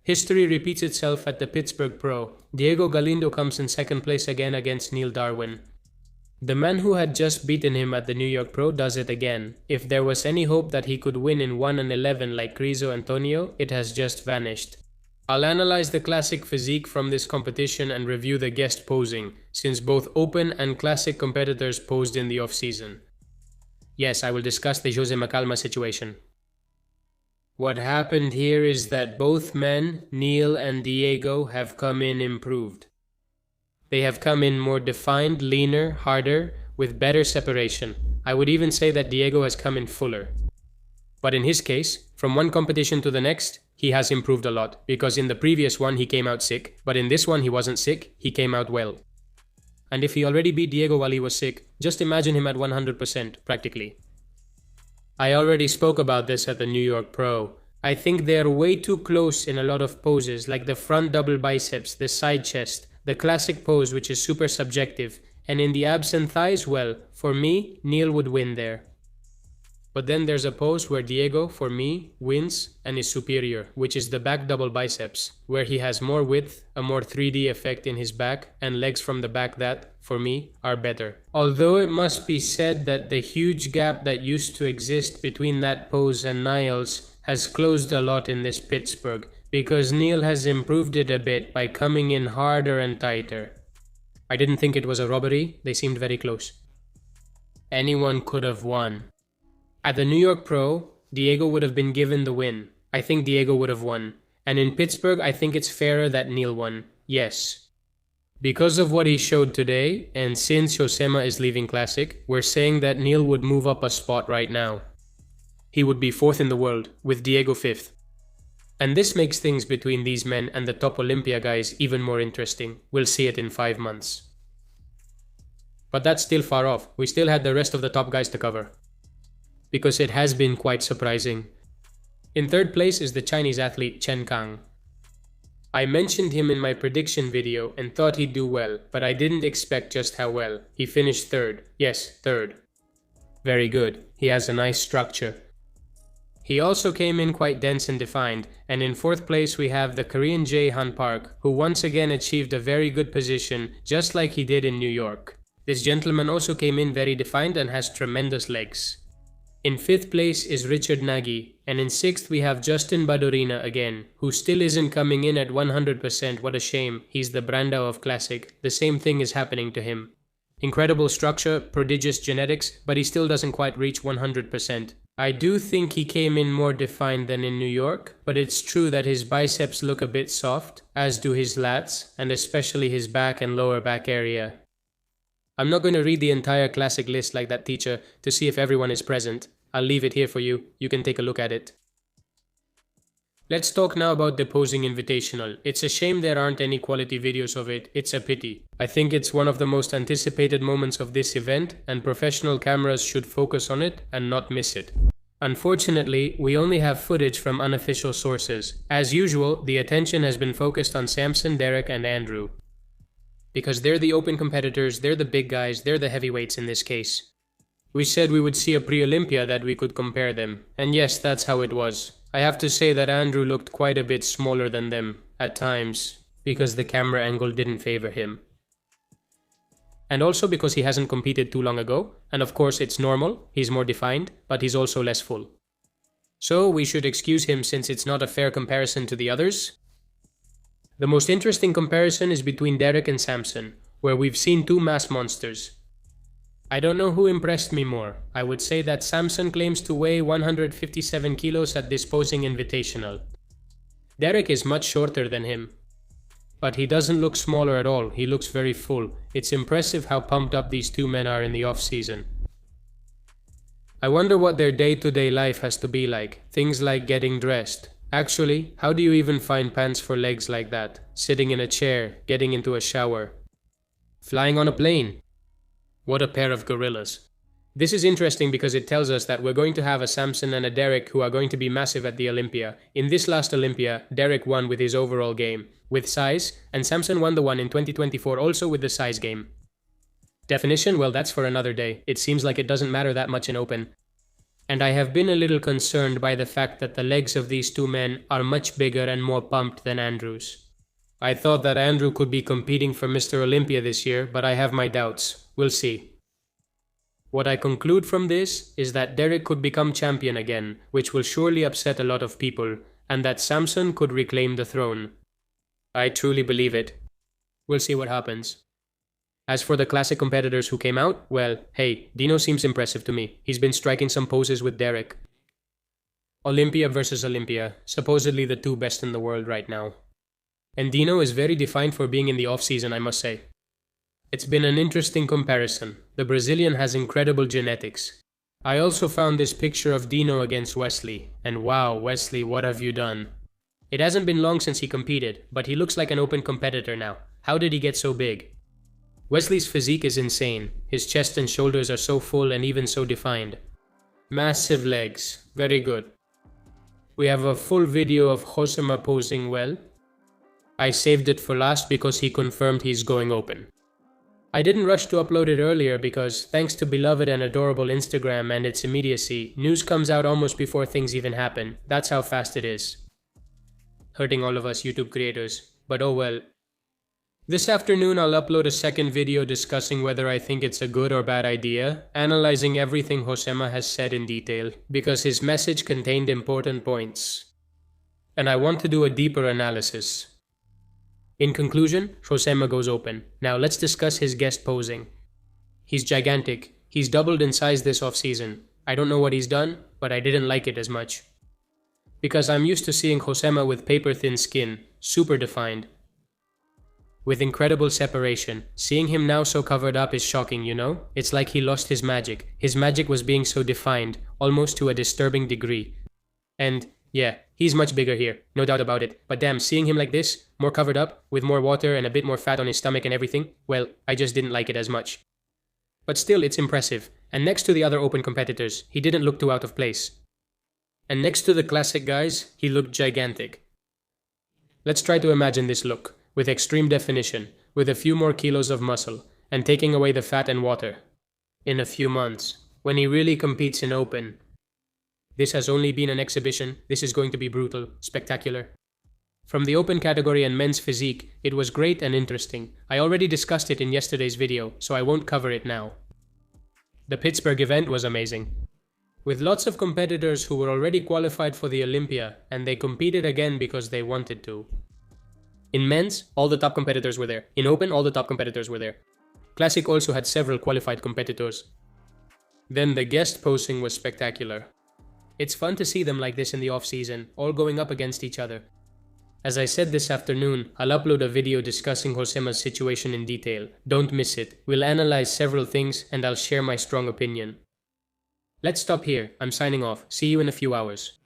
History repeats itself at the Pittsburgh Pro. Diego Galindo comes in second place again against Neil Darwin. The man who had just beaten him at the New York Pro does it again. If there was any hope that he could win in 1 and 11 like Criso Antonio, it has just vanished. I'll analyze the classic physique from this competition and review the guest posing, since both open and classic competitors posed in the off-season. Yes, I will discuss the Josema situation. What happened here is that both men, Neil and Diego, have come in improved. They have come in more defined, leaner, harder, with better separation. I would even say that Diego has come in fuller. But in his case, from one competition to the next, he has improved a lot, because in the previous one he came out sick, but in this one he wasn't sick, he came out well. And if he already beat Diego while he was sick, just imagine him at 100%, practically. I already spoke about this at the New York Pro. I think they are way too close in a lot of poses, like the front double biceps, the side chest, the classic pose which is super subjective, and in the abs and thighs, well, for me, Neil would win there. But then there's a pose where Diego, for me, wins and is superior, which is the back double biceps, where he has more width, a more 3D effect in his back, and legs from the back that, for me, are better. Although it must be said that the huge gap that used to exist between that pose and Niall's has closed a lot in this Pittsburgh, because Neil has improved it a bit by coming in harder and tighter. I didn't think it was a robbery, they seemed very close. Anyone could have won. At the New York Pro, Diego would have been given the win. I think Diego would have won. And in Pittsburgh, I think it's fairer that Neil won. Yes. Because of what he showed today, and since Josema is leaving Classic, we're saying that Neil would move up a spot right now. He would be 4th in the world, with Diego 5th. And this makes things between these men and the top Olympia guys even more interesting. We'll see it in 5 months. But that's still far off. We still had the rest of the top guys to cover. Because it has been quite surprising. In 3rd place is the Chinese athlete Chen Kang. I mentioned him in my prediction video and thought he'd do well, but I didn't expect just how well. He finished 3rd. Yes, 3rd. Very good. He has a nice structure. He also came in quite dense and defined, and in 4th place we have the Korean Jae Han Park, who once again achieved a very good position, just like he did in New York. This gentleman also came in very defined and has tremendous legs. In 5th place is Richard Nagy, and in 6th we have Justin Badorina again, who still isn't coming in at 100%, what a shame, he's the Brandao of Classic, the same thing is happening to him. Incredible structure, prodigious genetics, but he still doesn't quite reach 100%. I do think he came in more defined than in New York, but it's true that his biceps look a bit soft, as do his lats, and especially his back and lower back area. I'm not going to read the entire Classic list like that teacher to see if everyone is present. I'll leave it here for you. You can take a look at it. Let's talk now about the posing invitational. It's a shame there aren't any quality videos of it. It's a pity. I think it's one of the most anticipated moments of this event, and professional cameras should focus on it and not miss it. Unfortunately, we only have footage from unofficial sources. As usual, the attention has been focused on Samson, Derek, and Andrew. Because they're the open competitors, they're the big guys, they're the heavyweights in this case. We said we would see a pre-Olympia that we could compare them, and yes, that's how it was. I have to say that Andrew looked quite a bit smaller than them, at times, because the camera angle didn't favor him. And also because he hasn't competed too long ago, and of course it's normal, he's more defined, but he's also less full. So we should excuse him since it's not a fair comparison to the others. The most interesting comparison is between Derek and Samson, where we've seen two mass monsters. I don't know who impressed me more. I would say that Samson claims to weigh 157 kilos at this posing invitational. Derek is much shorter than him. But he doesn't look smaller at all, he looks very full. It's impressive how pumped up these two men are in the off-season. I wonder what their day-to-day life has to be like, things like getting dressed. Actually, how do you even find pants for legs like that? Sitting in a chair, getting into a shower. Flying on a plane. What a pair of gorillas. This is interesting because it tells us that we're going to have a Samson and a Derek who are going to be massive at the Olympia. In this last Olympia, Derek won with his overall game, with size, and Samson won the one in 2024 also with the size game. Definition? Well, that's for another day. It seems like it doesn't matter that much in open. And I have been a little concerned by the fact that the legs of these two men are much bigger and more pumped than Andrew's. I thought that Andrew could be competing for Mr. Olympia this year, but I have my doubts. We'll see. What I conclude from this is that Derek could become champion again, which will surely upset a lot of people, and that Samson could reclaim the throne. I truly believe it. We'll see what happens. As for the classic competitors who came out, well, hey, Dino seems impressive to me. He's been striking some poses with Derek. Olympia versus Olympia, supposedly the two best in the world right now. And Dino is very defined for being in the off-season, I must say. It's been an interesting comparison. The Brazilian has incredible genetics. I also found this picture of Dino against Wesley, and wow, Wesley, what have you done? It hasn't been long since he competed, but he looks like an open competitor now. How did he get so big? Wesley's physique is insane. His chest and shoulders are so full and even so defined. Massive legs. Very good. We have a full video of Josema posing well. I saved it for last because he confirmed he's going open. I didn't rush to upload it earlier because, thanks to beloved and adorable Instagram and its immediacy, news comes out almost before things even happen. That's how fast it is. Hurting all of us YouTube creators, but oh well. This afternoon I'll upload a second video discussing whether I think it's a good or bad idea, analyzing everything Josema has said in detail, because his message contained important points. And I want to do a deeper analysis. In conclusion, Josema goes open. Now let's discuss his guest posing. He's gigantic. He's doubled in size this off-season. I don't know what he's done, but I didn't like it as much. Because I'm used to seeing Josema with paper-thin skin, super defined. With incredible separation. Seeing him now so covered up is shocking, you know? It's like he lost his magic. His magic was being so defined, almost to a disturbing degree. And yeah, he's much bigger here, no doubt about it. But damn, seeing him like this, more covered up, with more water and a bit more fat on his stomach and everything, well, I just didn't like it as much. But still, it's impressive. And next to the other open competitors, he didn't look too out of place. And next to the classic guys, he looked gigantic. Let's try to imagine this look, with extreme definition, with a few more kilos of muscle, and taking away the fat and water. In a few months, when he really competes in open. This has only been an exhibition. This is going to be brutal, spectacular. From the open category and men's physique, it was great and interesting. I already discussed it in yesterday's video, so I won't cover it now. The Pittsburgh event was amazing. With lots of competitors who were already qualified for the Olympia, and they competed again because they wanted to. In men's, all the top competitors were there. In open, all the top competitors were there. Classic also had several qualified competitors. Then the guest posing was spectacular. It's fun to see them like this in the off-season, all going up against each other. As I said this afternoon, I'll upload a video discussing Josema's situation in detail. Don't miss it. We'll analyze several things and I'll share my strong opinion. Let's stop here. I'm signing off. See you in a few hours.